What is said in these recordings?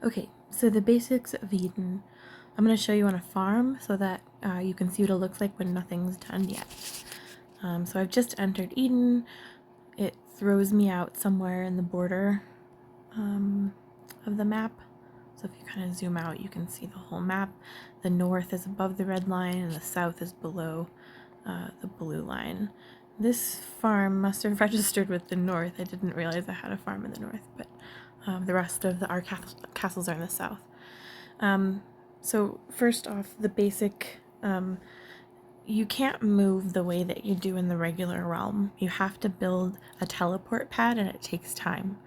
Okay, so the basics of Eden. I'm going to show you on a farm so that you can see what it looks like when nothing's done yet. So I've just entered Eden. It throws me out somewhere in the border of the map. So if you kind of zoom out, you can see the whole map. The north is above the red line and the south is below the blue line. This farm must have registered with the north. I didn't realize I had a farm in the north, but the rest of our castles are in the south. So first off, the basic, you can't move the way that you do in the regular realm. You have to build a teleport pad and it takes time.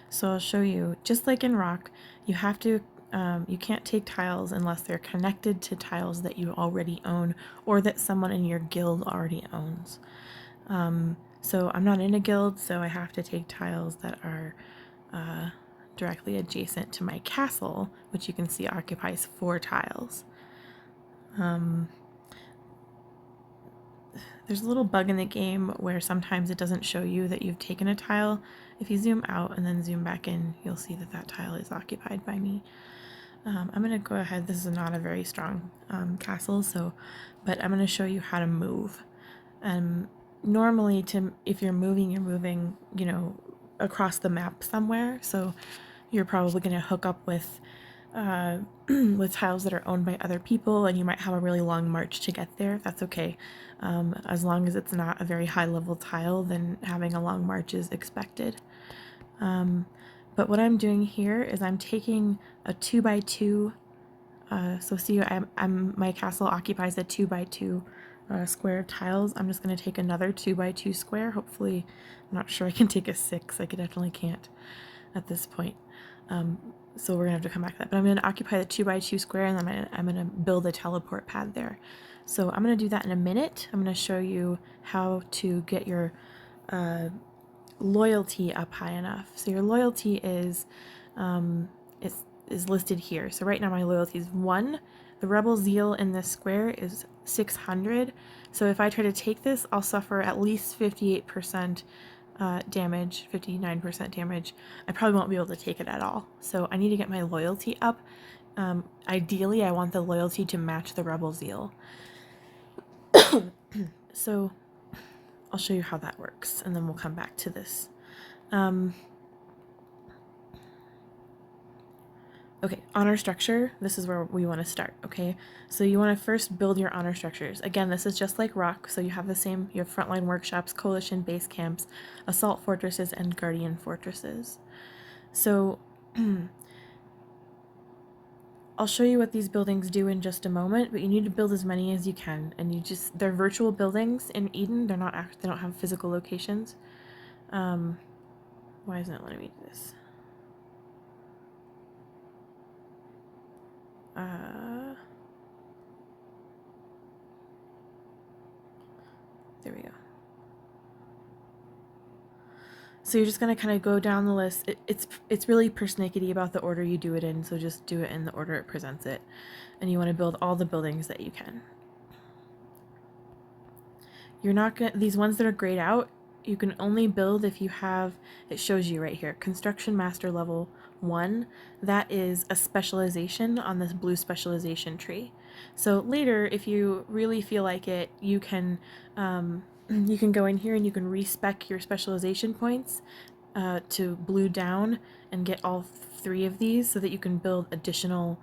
So I'll show you, just like in Rock, you have to, you can't take tiles unless they're connected to tiles that you already own or that someone in your guild already owns. So I'm not in a guild, so I have to take tiles that are directly adjacent to my castle, which you can see occupies 4 tiles. There's a little bug in the game where sometimes it doesn't show you that you've taken a tile. If you zoom out and then zoom back in, you'll see that that tile is occupied by me. I'm going to go ahead. This is not a very strong castle, but I'm going to show you how to move. Normally, if you're moving, across the map somewhere. So you're probably going to hook up with with tiles that are owned by other people, and you might have a really long march to get there. That's okay. As long as it's not a very high level tile, then having a long march is expected. But what I'm doing here is I'm taking a 2x2. So see, my castle occupies a 2x2 square of tiles. I'm just going to take another 2x2 square. Hopefully, I'm not sure I can take a 6. I definitely can't at this point. So we're gonna have to come back to that. But I'm gonna occupy the 2x2 square, and then I'm gonna build a teleport pad there. So I'm gonna do that in a minute. I'm gonna show you how to get your loyalty up high enough. So your loyalty is listed here. So right now my loyalty is 1. The rebel zeal in this square is 600. So if I try to take this, I'll suffer at least 58% damage, 59% damage. I probably won't be able to take it at all. So I need to get my loyalty up. Ideally, I want the loyalty to match the rebel zeal. So I'll show you how that works, and then we'll come back to this. Okay, honor structure, this is where we want to start, okay? So you want to first build your honor structures. Again, this is just like Rock, so you have the same, you have frontline workshops, coalition base camps, assault fortresses, and guardian fortresses. So I'll show you what these buildings do in just a moment, but you need to build as many as you can, and they're virtual buildings in Eden. They don't have physical locations. Why isn't it letting me do this? There we go. So you're just going to kind of go down the list. It's really persnickety about the order you do it in, so just do it in the order it presents it. And you want to build all the buildings that you can. You're not going to, these ones that are grayed out, you can only build if you have, it shows you right here, Construction Master Level 1. That is a specialization on this blue specialization tree. So later, if you really feel like it, you can go in here and you can respec your specialization points to blue down and get all 3 of these so that you can build additional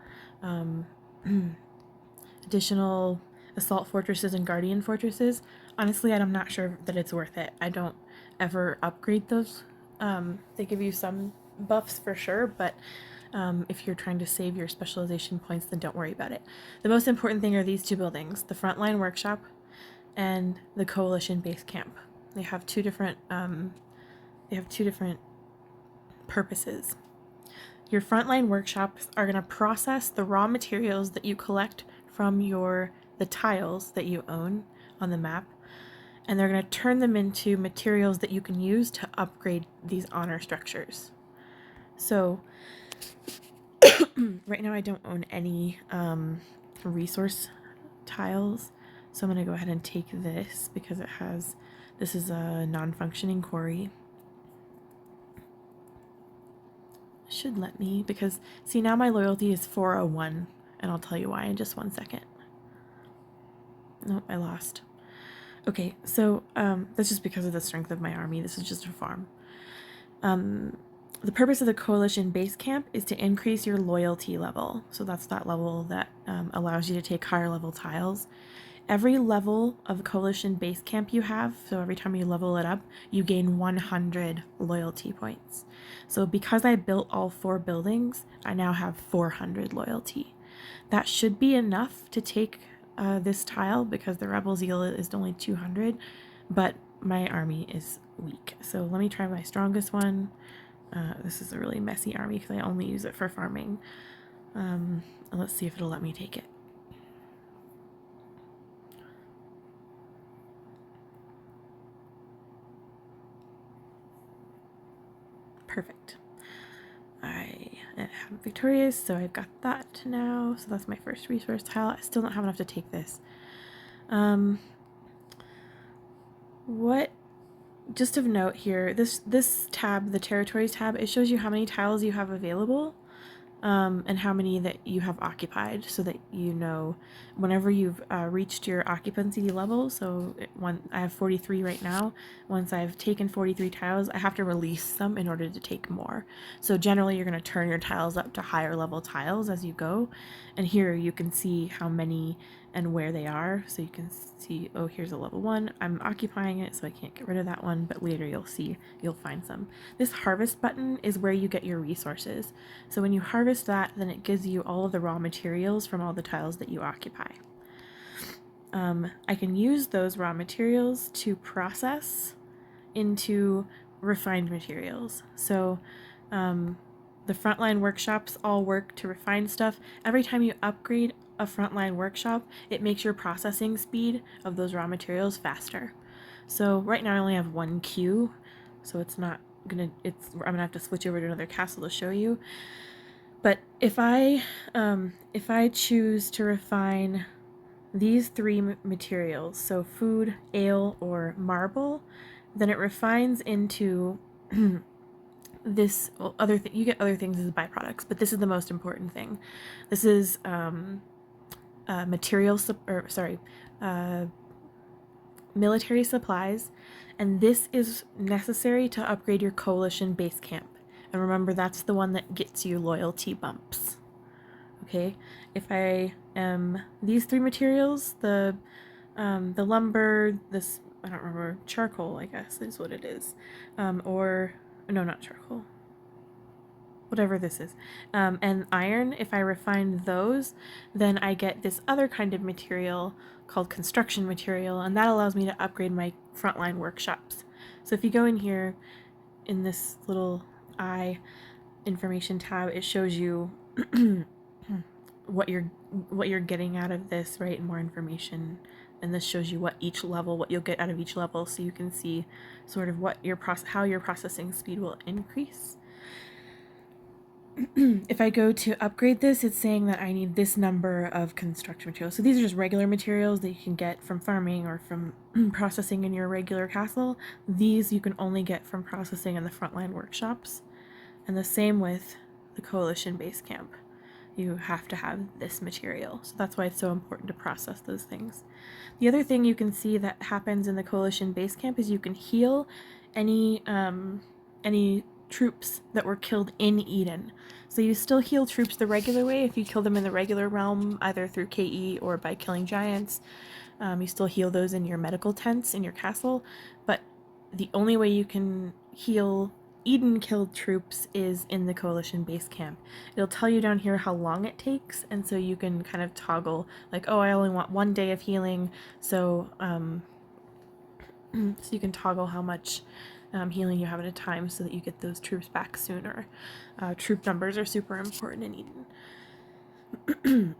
additional assault fortresses and guardian fortresses. Honestly, I'm not sure that it's worth it. I don't ever upgrade those. They give you some buffs for sure, but if you're trying to save your specialization points, then don't worry about it. The most important thing are these 2 buildings, the frontline workshop and the coalition base camp. They have two different purposes. Your frontline workshops are going to process the raw materials that you collect from the tiles that you own on the map, and they're going to turn them into materials that you can use to upgrade these honor structures. So right now I don't own any resource tiles, so I'm going to go ahead and take this because this is a non-functioning quarry. should let me, because see, now my loyalty is 401, and I'll tell you why in just 1 second. Nope, I lost. Okay, so that's just because of the strength of my army. This is just a farm. The purpose of the coalition base camp is to increase your loyalty level. So that's that level that allows you to take higher level tiles. Every level of coalition base camp you have, so every time you level it up, you gain 100 loyalty points. So because I built all 4 buildings, I now have 400 loyalty. That should be enough to take this tile because the rebel zeal is only 200, but my army is weak. So let me try my strongest one. This is a really messy army because I only use it for farming. Let's see if it'll let me take it. Perfect. I am victorious, so I've got that now. So that's my first resource tile. I still don't have enough to take this. Just of note here, this tab, the territories tab, it shows you how many tiles you have available. And how many that you have occupied, so that you know whenever you've reached your occupancy level. So I have 43 right now. Once I've taken 43 tiles, I have to release some in order to take more. So generally you're going to turn your tiles up to higher level tiles as you go. And here you can see how many and where they are. So you can see, oh, here's a level 1. I'm occupying it, so I can't get rid of that one, but later you'll find some. This harvest button is where you get your resources. So when you harvest that, then it gives you all of the raw materials from all the tiles that you occupy. I can use those raw materials to process into refined materials. So the frontline workshops all work to refine stuff. Every time you upgrade a frontline workshop, it makes your processing speed of those raw materials faster. So right now I only have 1 queue, so it's not gonna, I'm gonna have to switch over to another castle to show you. But if I choose to refine these 3 materials, so food, ale, or marble, then it refines into this other thing. You get other things as byproducts, but this is the most important thing. This is military supplies, and this is necessary to upgrade your coalition base camp. And remember, that's the one that gets you loyalty bumps. Okay, if I these 3 materials, the lumber, this, I don't remember, charcoal, I guess is what it is, or no, not charcoal, whatever this is, and iron, if I refine those, then I get this other kind of material called construction material, and that allows me to upgrade my frontline workshops. So if you go in here in this little eye information tab, it shows you what you're getting out of this, right? More information, and this shows you what you'll get out of each level, so you can see sort of how your processing speed will increase. If I go to upgrade this, it's saying that I need this number of construction materials. So these are just regular materials that you can get from farming or from processing in your regular castle. These you can only get from processing in the frontline workshops. And the same with the coalition base camp. You have to have this material. So that's why it's so important to process those things. The other thing you can see that happens in the coalition base camp is you can heal any troops that were killed in Eden. So you still heal troops the regular way if you kill them in the regular realm, either through KE or by killing giants. You still heal those in your medical tents in your castle, but the only way you can heal Eden killed troops is in the coalition base camp. It'll tell you down here how long it takes, and so you can kind of toggle, like, oh, I only want 1 day of healing, so so you can toggle how much healing you have at a time so that you get those troops back sooner. Troop numbers are super important in Eden.